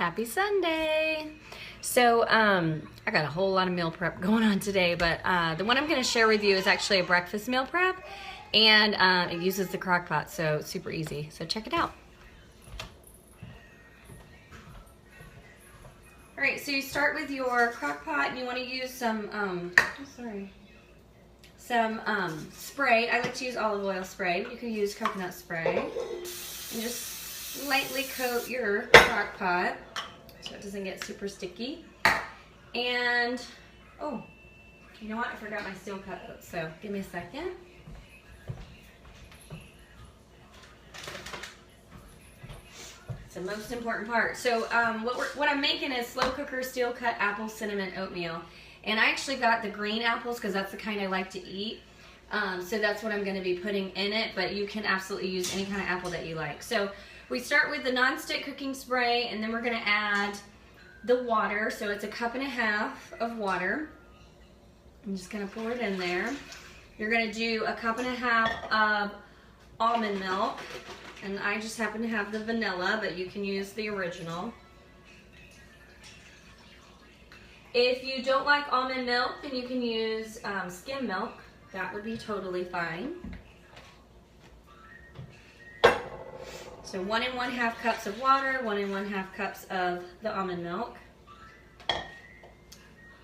Happy Sunday. So I got a whole lot of meal prep going on today, but the one I'm going to share with you is actually a breakfast meal prep, and it uses the Crockpot, so it's super easy. So check it out. All right, so you start with your Crockpot, and you want to use some spray. I like to use olive oil spray. You can use coconut spray, and just lightly coat your Crockpot so it doesn't get super sticky. And oh, you know what? I forgot my steel cut oats, so give me a second. It's the most important part. So what I'm making is slow cooker steel cut apple cinnamon oatmeal, and I actually got the green apples because that's the kind I like to eat. So that's what I'm going to be putting in it, but you can absolutely use any kind of apple that you like. So we start with the non-stick cooking spray, and then we're going to add the water. So it's 1.5 cups of water. I'm just going to pour it in there. You're going to do 1.5 cups of almond milk, and I just happen to have the vanilla, but you can use the original. If you don't like almond milk, then you can use skim milk. That would be totally fine. So 1 1/2 cups of water, 1 1/2 cups of the almond milk.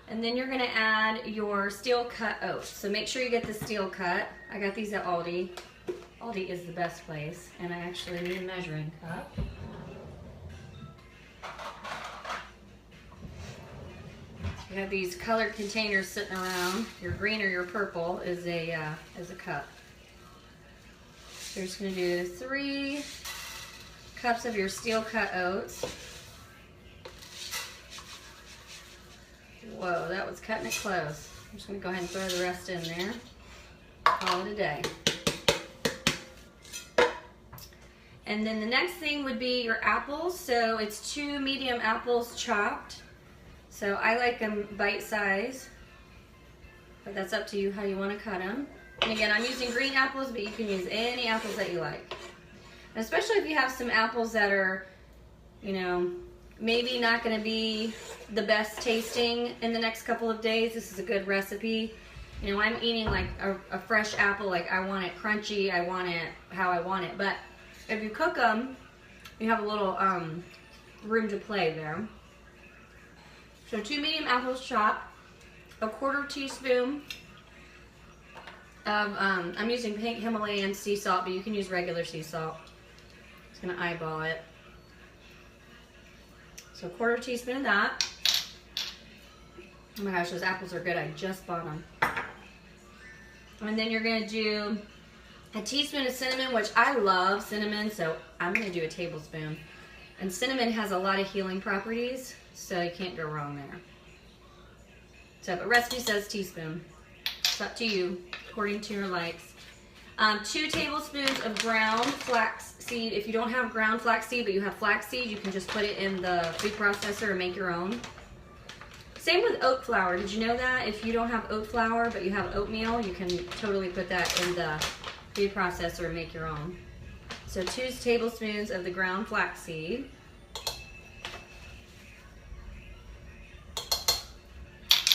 And then you're going to add your steel cut oats. So make sure you get the steel cut. I got these at Aldi. Aldi is the best place, and I actually need a measuring cup. You have these colored containers sitting around. Your green or your purple is a cup. So you're just going to do 3 cups of your steel cut oats. Whoa, that was cutting it close. I'm just going to go ahead and throw the rest in there. Call it a day. And then the next thing would be your apples. So it's 2 medium apples chopped. So I like them bite size, but that's up to you how you want to cut them. And again, I'm using green apples, but you can use any apples that you like. And especially if you have some apples that are, you know, maybe not going to be the best tasting in the next couple of days, this is a good recipe. You know, I'm eating like a fresh apple, like I want it crunchy, I want it how I want it. But if you cook them, you have a little room to play there. So 2 medium apples chopped, 1/4 teaspoon of, I'm using pink Himalayan sea salt, but you can use regular sea salt. Just gonna eyeball it. So 1/4 teaspoon of that. Oh my gosh, those apples are good. I just bought them. And then you're gonna do a teaspoon of cinnamon, which I love cinnamon, so I'm gonna do a tablespoon. And cinnamon has a lot of healing properties, so you can't go wrong there. So the recipe says teaspoon. It's up to you, according to your likes. 2 tablespoons of ground flaxseed. If you don't have ground flaxseed, but you have flaxseed, you can just put it in the food processor and make your own. Same with oat flour. Did you know that? If you don't have oat flour, but you have oatmeal, you can totally put that in the food processor and make your own. So 2 tablespoons of the ground flaxseed.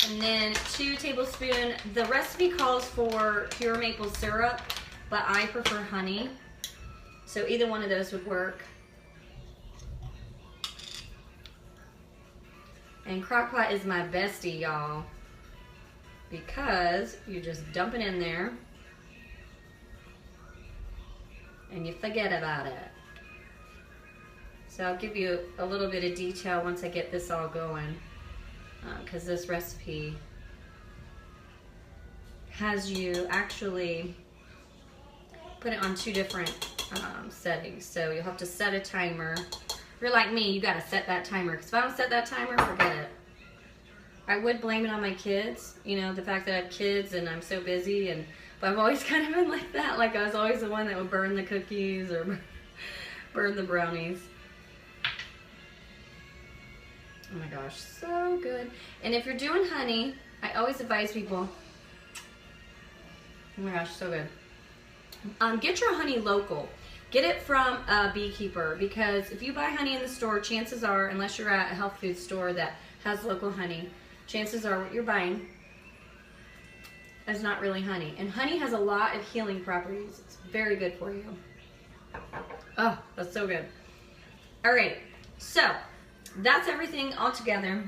And then 2 tablespoons, the recipe calls for pure maple syrup, but I prefer honey. So either one of those would work. And Crockpot is my bestie, y'all, because you just dump it in there and you forget about it. So I'll give you a little bit of detail once I get this all going, because this recipe has you actually put it on 2 different settings. So you'll have to set a timer. If you're like me, you got to set that timer, because if I don't set that timer, forget it. I would blame it on my kids, you know, the fact that I have kids and I'm so busy, and but I've always kind of been like that. Like I was always the one that would burn the cookies or burn the brownies. Oh my gosh, so good. And if you're doing honey, I always advise people, oh my gosh, so good. Get your honey local. get it from a beekeeper, because if you buy honey in the store, chances are, unless you're at a health food store that has local honey, chances are what you're buying is not really honey. And honey has a lot of healing properties. It's very good for you. Oh, that's so good. All right, so that's everything all together.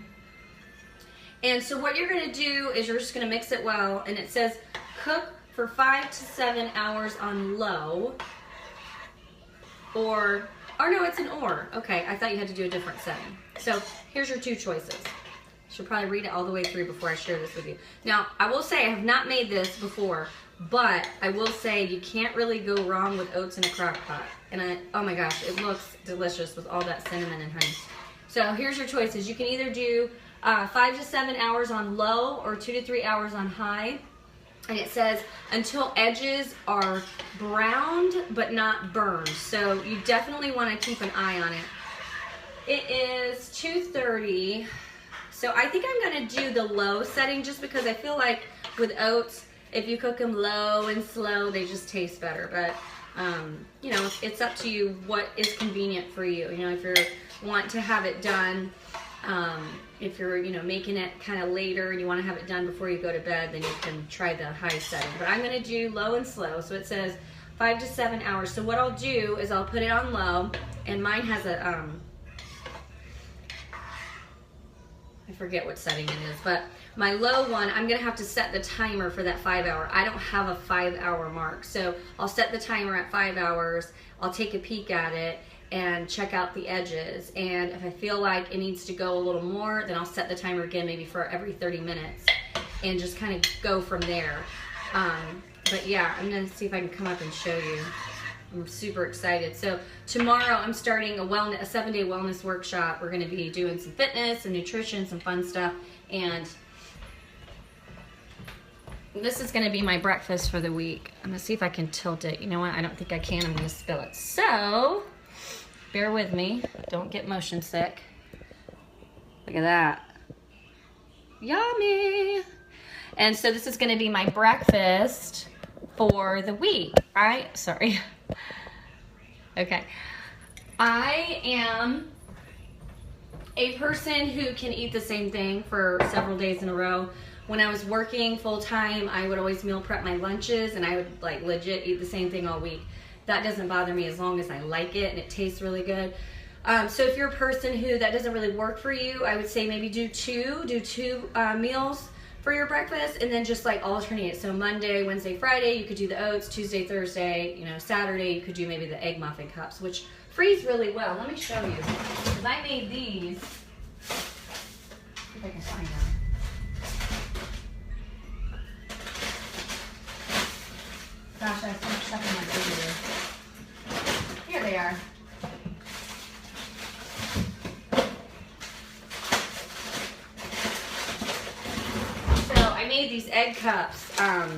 And so what you're gonna do is you're just gonna mix it well, and it says cook for 5 to 7 hours on low, or no, it's an or. Okay, I thought you had to do a different setting. So here's your 2 choices. Should probably read it all the way through before I share this with you. Now, I will say I have not made this before, but I will say you can't really go wrong with oats in a crock pot. And oh my gosh, it looks delicious with all that cinnamon and honey. So here's your choices. You can either do 5 to 7 hours on low or 2 to 3 hours on high. And it says until edges are browned but not burned. So you definitely want to keep an eye on it. It is 2:30. So I think I'm going to do the low setting just because I feel like with oats, if you cook them low and slow, they just taste better. But, you know, it's up to you what is convenient for you. You know, if you want to have it done, if you're, you know, making it kind of later and you want to have it done before you go to bed, then you can try the high setting. But I'm going to do low and slow. So it says 5 to 7 hours. So what I'll do is I'll put it on low, and mine has a, I forget what setting it is, but my low one, I'm gonna have to set the timer for that 5 hour. I don't have a 5 hour mark. So I'll set the timer at 5 hours. I'll take a peek at it and check out the edges. And if I feel like it needs to go a little more, then I'll set the timer again, maybe for every 30 minutes and just kind of go from there. But yeah, I'm gonna see if I can come up and show you. I'm super excited. So tomorrow I'm starting a 7-day wellness workshop. We're going to be doing some fitness and nutrition, some fun stuff. And this is going to be my breakfast for the week. I'm going to see if I can tilt it. You know what? I don't think I can. I'm going to spill it. So bear with me. Don't get motion sick. Look at that. Yummy. And so this is going to be my breakfast for the week, right? Sorry. Okay. I am a person who can eat the same thing for several days in a row. When I was working full time, I would always meal prep my lunches, and I would like legit eat the same thing all week. That doesn't bother me as long as I like it and it tastes really good. So if you're a person who that doesn't really work for you, I would say maybe do two meals for your breakfast, and then just like alternate. So Monday, Wednesday, Friday, you could do the oats. Tuesday, Thursday, you know, Saturday, you could do maybe the egg muffin cups, which freeze really well. Let me show you, because I made these. See if I can find them. Gosh, I have so much stuff in my video. Here they are. I made these egg cups, I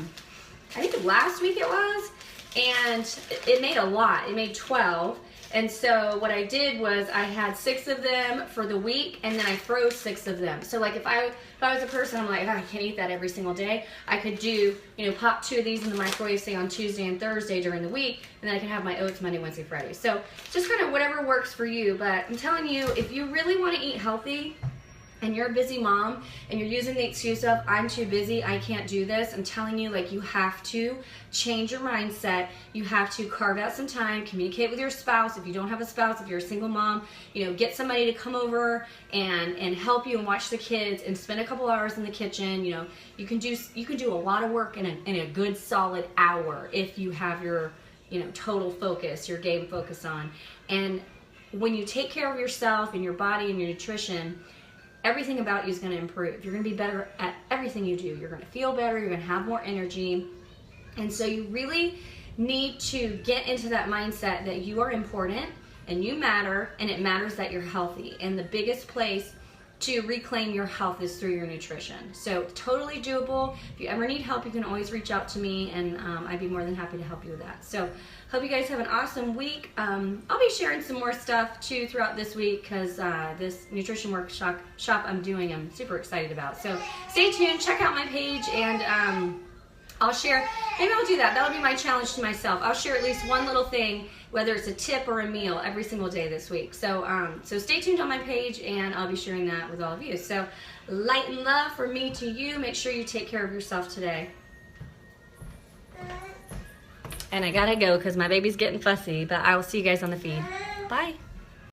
think last week it was, and it made a lot. It made 12, and so what I did was I had 6 of them for the week, and then I froze 6 of them. So like if I was a person, I'm like, oh, I can't eat that every single day, I could do, you know, pop 2 of these in the microwave, say on Tuesday and Thursday during the week, and then I can have my oats Monday, Wednesday, Friday. So just kind of whatever works for you. But I'm telling you, if you really want to eat healthy, and you're a busy mom, and you're using the excuse of, I'm too busy, I can't do this, I'm telling you, like, you have to change your mindset. You have to carve out some time, communicate with your spouse. If you don't have a spouse, if you're a single mom, you know, get somebody to come over and help you and watch the kids and spend a couple hours in the kitchen. You know, you can do a lot of work in a good solid hour if you have your, you know, total focus, your game focus on. And when you take care of yourself and your body and your nutrition, everything about you is going to improve. You're going to be better at everything you do. You're going to feel better. You're going to have more energy. And so you really need to get into that mindset that you are important and you matter, and it matters that you're healthy. And the biggest place to reclaim your health is through your nutrition. So totally doable. If you ever need help, you can always reach out to me, and I'd be more than happy to help you with that. So hope you guys have an awesome week. I'll be sharing some more stuff too throughout this week, because this nutrition workshop I'm doing, I'm super excited about. So stay tuned, check out my page, and I'll share, maybe I'll do that. That'll be my challenge to myself. I'll share at least one little thing whether it's a tip or a meal, every single day this week. So, so stay tuned on my page, and I'll be sharing that with all of you. So light and love from me to you. Make sure you take care of yourself today. And I gotta go because my baby's getting fussy, but I will see you guys on the feed. Bye.